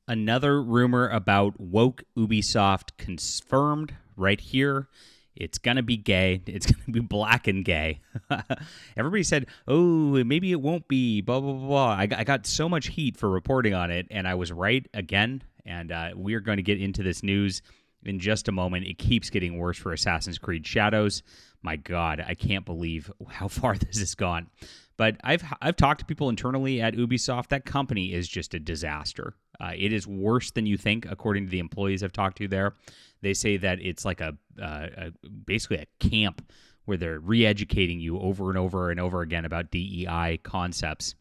Another rumor about woke Ubisoft confirmed right here. It's going to be gay. It's going to be black and gay. Everybody said, oh, maybe it won't be, blah, blah, blah, blah. I got so much heat for reporting on it, and I was right again. And we're going to get into this news in just a moment. It keeps getting worse for Assassin's Creed Shadows. My God, I can't believe how far this has gone. But I've talked to people internally at Ubisoft. That company is just a disaster. It is worse than you think, according to the employees I've talked to there. They say that it's like basically a camp where they're re-educating you over and over and over again about DEI concepts.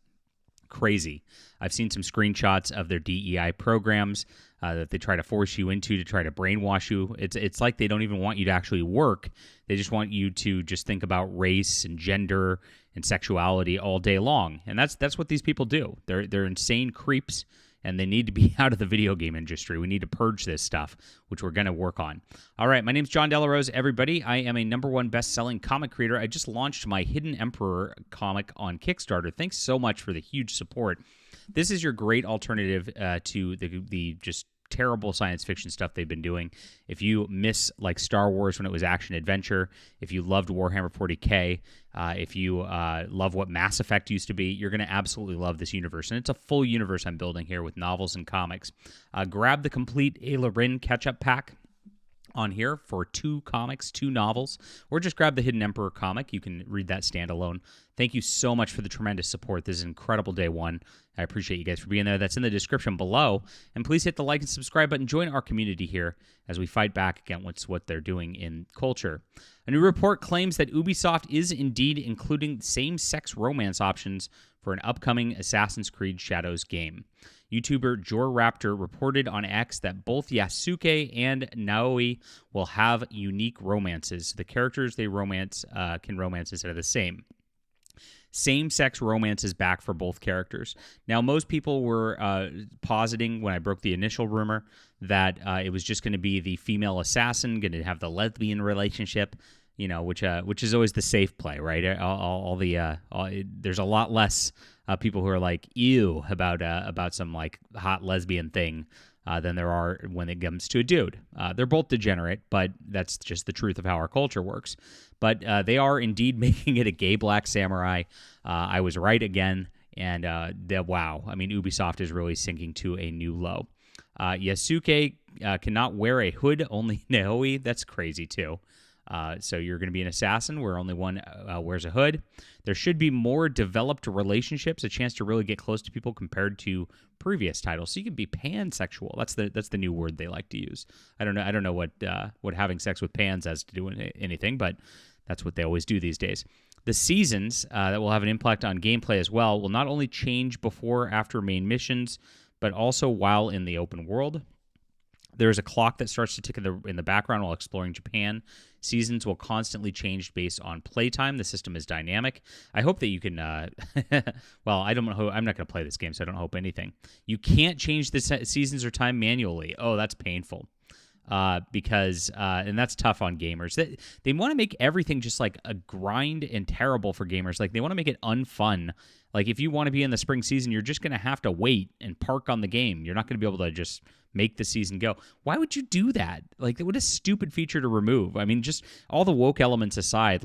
Crazy. I've seen some screenshots of their DEI programs that they try to force you into to try to brainwash you. It's like they don't even want you to actually work. They just want you to just think about race and gender and sexuality all day long. And that's what these people do. They're insane creeps, and they need to be out of the video game industry. We need to purge this stuff, which we're going to work on. All right, my name's John Delarose, everybody. I am a #1 best-selling comic creator. I just launched my Hidden Emperor comic on Kickstarter. Thanks so much for the huge support. This is your great alternative to the just terrible science fiction stuff they've been doing. If you miss like Star Wars when it was action adventure, if you loved Warhammer 40K, if you love what Mass Effect used to be, you're going to absolutely love this universe. And it's a full universe I'm building here with novels and comics. Grab the complete Ayla Rin catch-up pack on here for 2 comics, 2 novels, or just grab the Hidden Emperor comic. You can read that standalone. Thank you so much for the tremendous support. This is an incredible day one. I appreciate you guys for being there. That's in the description below. And please hit the like and subscribe button. Join our community here as we fight back against what they're doing in culture. A new report claims that Ubisoft is indeed including same-sex romance options for an upcoming Assassin's Creed Shadows game. YouTuber JorRaptor reported on X that both Yasuke and Naoi will have unique romances. The characters they romance can romance instead of the same. Same-sex romance is back for both characters. Now, most people were positing when I broke the initial rumor that it was just going to be the female assassin going to have the lesbian relationship, which is always the safe play, right? There's a lot less people who are like ew about some like hot lesbian thing than there are when it comes to a dude. They're both degenerate, but that's just the truth of how our culture works. But they are indeed making it a gay black samurai. I was right again, and wow. I mean, Ubisoft is really sinking to a new low. Yasuke cannot wear a hood, only Naoi. That's crazy, too. So you're going to be an assassin where only one wears a hood. There should be more developed relationships, a chance to really get close to people compared to previous titles. So you can be pansexual. That's the new word they like to use. I don't know what having sex with pans has to do with anything, but that's what they always do these days. The seasons that will have an impact on gameplay as well will not only change before after main missions, but also while in the open world. There's a clock that starts to tick in the background while exploring Japan. Seasons will constantly change based on playtime. The system is dynamic. I hope that you can... well, I don't know. I'm not going to play this game, so I don't hope anything. You can't change the seasons or time manually. Oh, that's painful. Because and that's tough on gamers. They want to make everything just like a grind and terrible for gamers. Like they want to make it unfun. Like if you want to be in the spring season, you're just going to have to wait and park on the game. You're not going to be able to just make the season go. Why would you do that? Like what a stupid feature to remove. I mean, just all the woke elements aside,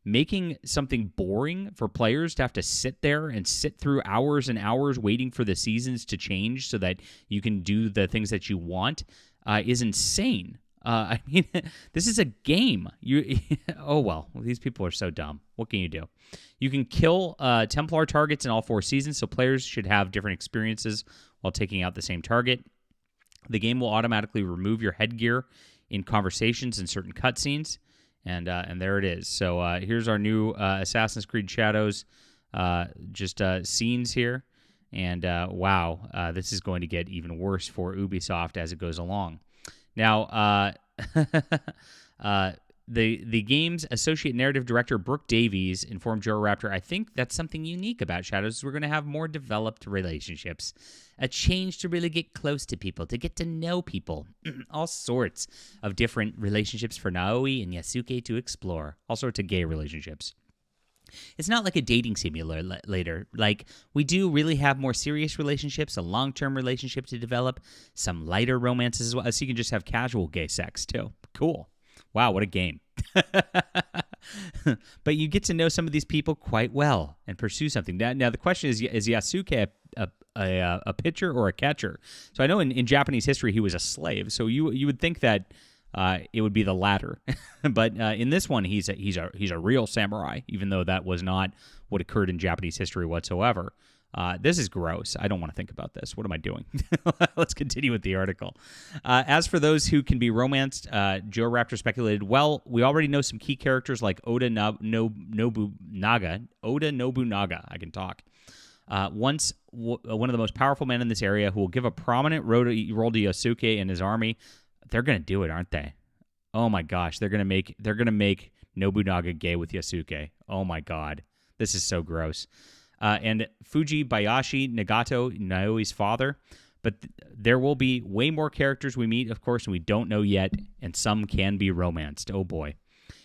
making something boring for players to have to sit there and sit through hours and hours waiting for the seasons to change so that you can do the things that you want is insane. I mean, this is a game. Oh, well, these people are so dumb. What can you do? You can kill Templar targets in all 4 seasons, so players should have different experiences while taking out the same target. The game will automatically remove your headgear in conversations and certain cutscenes, and there it is. So here's our new Assassin's Creed Shadows scenes here, and wow, this is going to get even worse for Ubisoft as it goes along. Now, the game's associate narrative director, Brooke Davies, informed JorRaptor, I think that's something unique about Shadows. We're going to have more developed relationships. A change to really get close to people, to get to know people. All sorts of different relationships for Naoi and Yasuke to explore. All sorts of gay relationships. It's not like a dating simulator. Like, we do really have more serious relationships, a long-term relationship to develop, some lighter romances as well. So you can just have casual gay sex too. Cool. Wow, what a game. But you get to know some of these people quite well and pursue something. Now the question is Yasuke a pitcher or a catcher? So I know in Japanese history he was a slave. So you would think that it would be the latter. But in this one, he's a real samurai, even though that was not what occurred in Japanese history whatsoever. This is gross. I don't want to think about this. What am I doing? Let's continue with the article. As for those who can be romanced, Joe Raptor speculated, well, we already know some key characters like Oda Nobunaga. Oda Nobunaga, I can talk. One of the most powerful men in this area who will give a prominent role to Yasuke and his army. They're going to do it, aren't they? Oh my gosh, they're going to make Nobunaga gay with Yasuke. Oh my god. This is so gross. And Fujibayashi Nagato, Naoi's father. But there will be way more characters we meet, of course, and we don't know yet, and some can be romanced. Oh boy.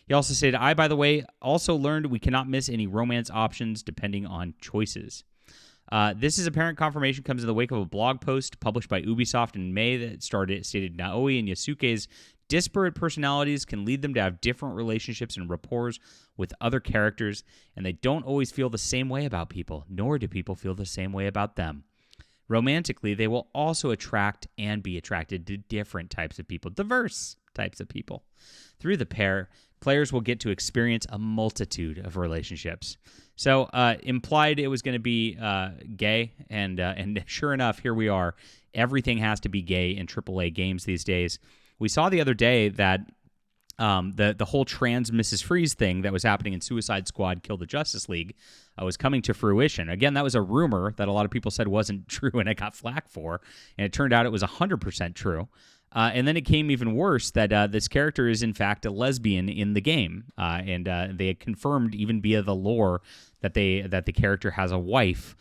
He also said, I, by the way, also learned we cannot miss any romance options depending on choices. This is apparent confirmation comes in the wake of a blog post published by Ubisoft in May that stated Naoi and Yasuke's disparate personalities can lead them to have different relationships and rapports with other characters, and they don't always feel the same way about people, nor do people feel the same way about them. Romantically, they will also attract and be attracted to different types of people, diverse types of people. Through the pair, players will get to experience a multitude of relationships. So implied it was going to be gay, and sure enough, here we are. Everything has to be gay in AAA games these days. We saw the other day that the whole trans Mrs. Freeze thing that was happening in Suicide Squad Kill the Justice League was coming to fruition. Again, that was a rumor that a lot of people said wasn't true, and it got flack for, and it turned out it was 100% true. And then it came even worse that this character is, in fact, a lesbian in the game. And they had confirmed, even via the lore, that the character has a wife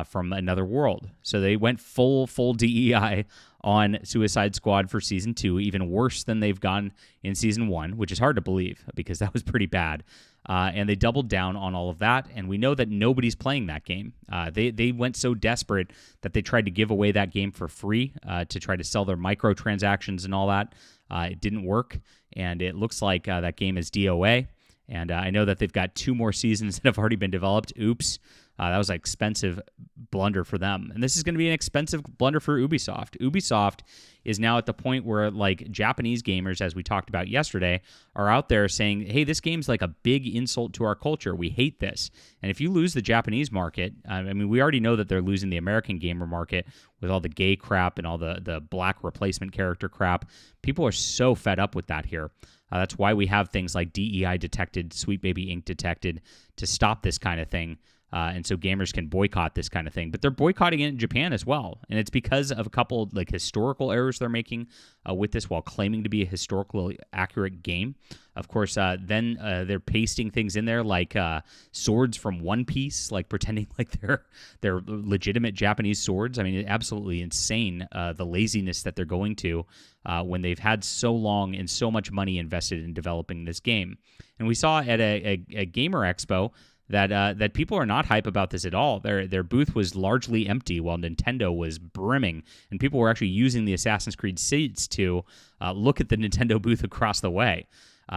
from another world. So they went full DEI on Suicide Squad for Season 2, even worse than they've gone in Season 1, which is hard to believe because that was pretty bad. And they doubled down on all of that, and we know that nobody's playing that game. They went so desperate that they tried to give away that game for free to try to sell their microtransactions and all that. It didn't work, and it looks like that game is DOA. And I know that they've got 2 more seasons that have already been developed. Oops. That was an expensive blunder for them. And this is going to be an expensive blunder for Ubisoft. Ubisoft is now at the point where, like, Japanese gamers, as we talked about yesterday, are out there saying, hey, this game's like a big insult to our culture. We hate this. And if you lose the Japanese market, I mean, we already know that they're losing the American gamer market with all the gay crap and all the black replacement character crap. People are so fed up with that here. That's why we have things like DEI detected, Sweet Baby Inc. detected to stop this kind of thing. And so gamers can boycott this kind of thing. But they're boycotting it in Japan as well. And it's because of a couple like historical errors they're making with this while claiming to be a historically accurate game. Of course, then they're pasting things in there like swords from One Piece, like pretending like they're legitimate Japanese swords. I mean, absolutely insane, the laziness that they're going to when they've had so long and so much money invested in developing this game. And we saw at a Gamer Expo that people are not hype about this at all. Their booth was largely empty while Nintendo was brimming, and people were actually using the Assassin's Creed seats to look at the Nintendo booth across the way.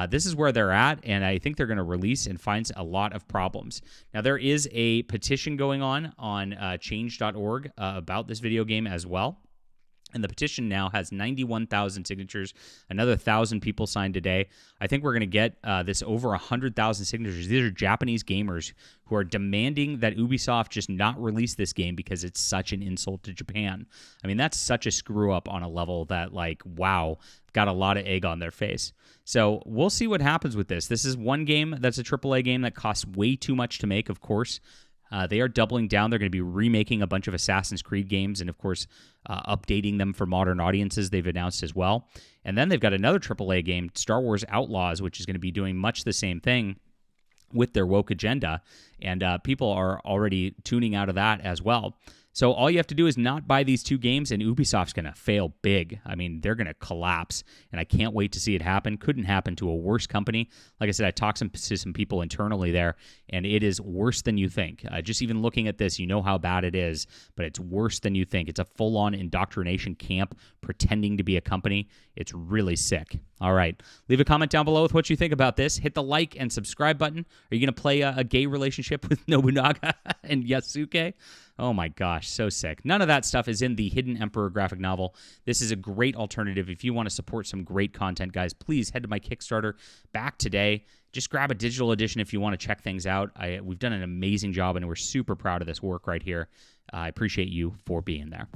This is where they're at, and I think they're going to release and find a lot of problems. Now, there is a petition going on change.org about this video game as well. And the petition now has 91,000 signatures, another 1,000 people signed today. I think we're going to get this over 100,000 signatures. These are Japanese gamers who are demanding that Ubisoft just not release this game because it's such an insult to Japan. I mean, that's such a screw up on a level that, like, wow, got a lot of egg on their face. So we'll see what happens with this. This is one game that's a AAA game that costs way too much to make, of course. They are doubling down. They're going to be remaking a bunch of Assassin's Creed games and, of course, updating them for modern audiences, they've announced as well. And then they've got another AAA game, Star Wars Outlaws, which is going to be doing much the same thing with their woke agenda. And people are already tuning out of that as well. So all you have to do is not buy these two games, and Ubisoft's going to fail big. I mean, they're going to collapse, and I can't wait to see it happen. Couldn't happen to a worse company. Like I said, I talked to some people internally there, and it is worse than you think. Just even looking at this, you know how bad it is, but it's worse than you think. It's a full-on indoctrination camp pretending to be a company. It's really sick. All right. Leave a comment down below with what you think about this. Hit the like and subscribe button. Are you going to play a gay relationship with Nobunaga and Yasuke? Oh my gosh, so sick. None of that stuff is in the Hidden Emperor graphic novel. This is a great alternative. If you want to support some great content, guys, please head to my Kickstarter back today. Just grab a digital edition if you want to check things out. We've done an amazing job, and we're super proud of this work right here. I appreciate you for being there.